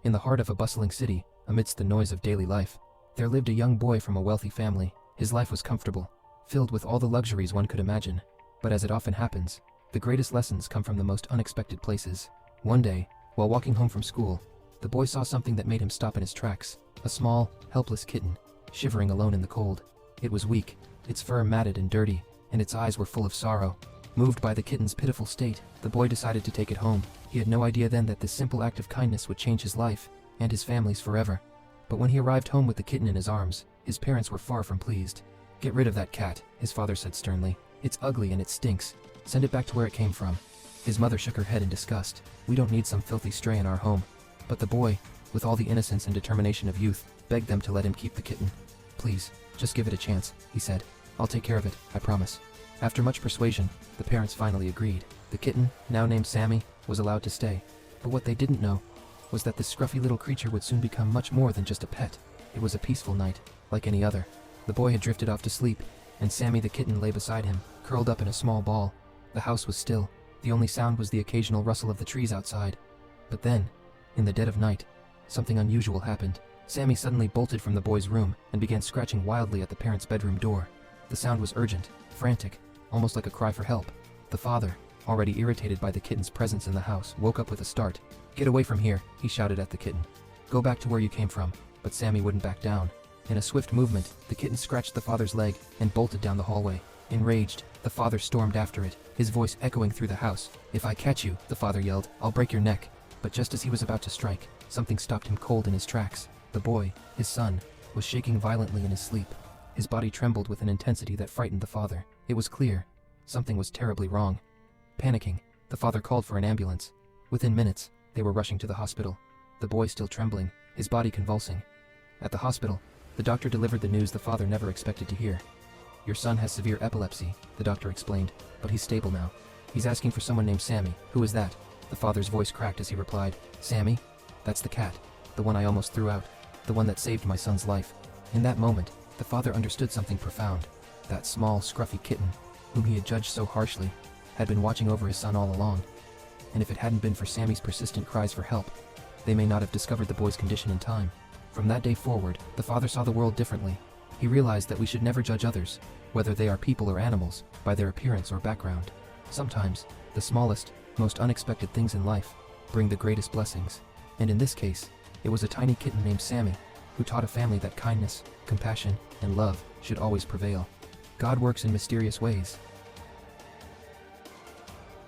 In the heart of a bustling city, amidst the noise of daily life, there lived a young boy from a wealthy family. His life was comfortable, filled with all the luxuries one could imagine. But as it often happens, the greatest lessons come from the most unexpected places. One day, while walking home from school, the boy saw something that made him stop in his tracks. A small, helpless kitten, shivering alone in the cold. It was weak, its fur matted and dirty, and its eyes were full of sorrow. Moved by the kitten's pitiful state, the boy decided to take it home. He had no idea then that this simple act of kindness would change his life, and his family's forever. But when he arrived home with the kitten in his arms, his parents were far from pleased. "Get rid of that cat," his father said sternly. "It's ugly and it stinks. Send it back to where it came from." His mother shook her head in disgust. "We don't need some filthy stray in our home." But the boy, with all the innocence and determination of youth, begged them to let him keep the kitten. "Please, just give it a chance," he said. "I'll take care of it, I promise." After much persuasion, the parents finally agreed. The kitten, now named Sammy, was allowed to stay. But what they didn't know was that this scruffy little creature would soon become much more than just a pet. It was a peaceful night, like any other. The boy had drifted off to sleep, and Sammy the kitten lay beside him, curled up in a small ball. The house was still. The only sound was the occasional rustle of the trees outside. But then, in the dead of night, something unusual happened. Sammy suddenly bolted from the boy's room and began scratching wildly at the parents' bedroom door. The sound was urgent, frantic, almost like a cry for help. The father, already irritated by the kitten's presence in the house, woke up with a start. "Get away from here," he shouted at the kitten. "Go back to where you came from." But Sammy wouldn't back down. In a swift movement, the kitten scratched the father's leg and bolted down the hallway. Enraged, the father stormed after it, his voice echoing through the house. "If I catch you," the father yelled, "I'll break your neck." But just as he was about to strike, something stopped him cold in his tracks. The boy, his son, was shaking violently in his sleep. His body trembled with an intensity that frightened the father. It was clear. Something was terribly wrong. Panicking, the father called for an ambulance. Within minutes, they were rushing to the hospital. The boy still trembling, his body convulsing. At the hospital, the doctor delivered the news the father never expected to hear. "Your son has severe epilepsy," the doctor explained, "but he's stable now. He's asking for someone named Sammy." "Who is that?" The father's voice cracked as he replied. "Sammy? That's the cat. The one I almost threw out. The one that saved my son's life." In that moment, the father understood something profound. That small, scruffy kitten, whom he had judged so harshly, had been watching over his son all along. And if it hadn't been for Sammy's persistent cries for help, they may not have discovered the boy's condition in time. From that day forward, the father saw the world differently. He realized that we should never judge others, whether they are people or animals, by their appearance or background. Sometimes, the smallest, most unexpected things in life bring the greatest blessings. And in this case, it was a tiny kitten named Sammy, who taught a family that kindness, compassion, and love should always prevail. God works in mysterious ways,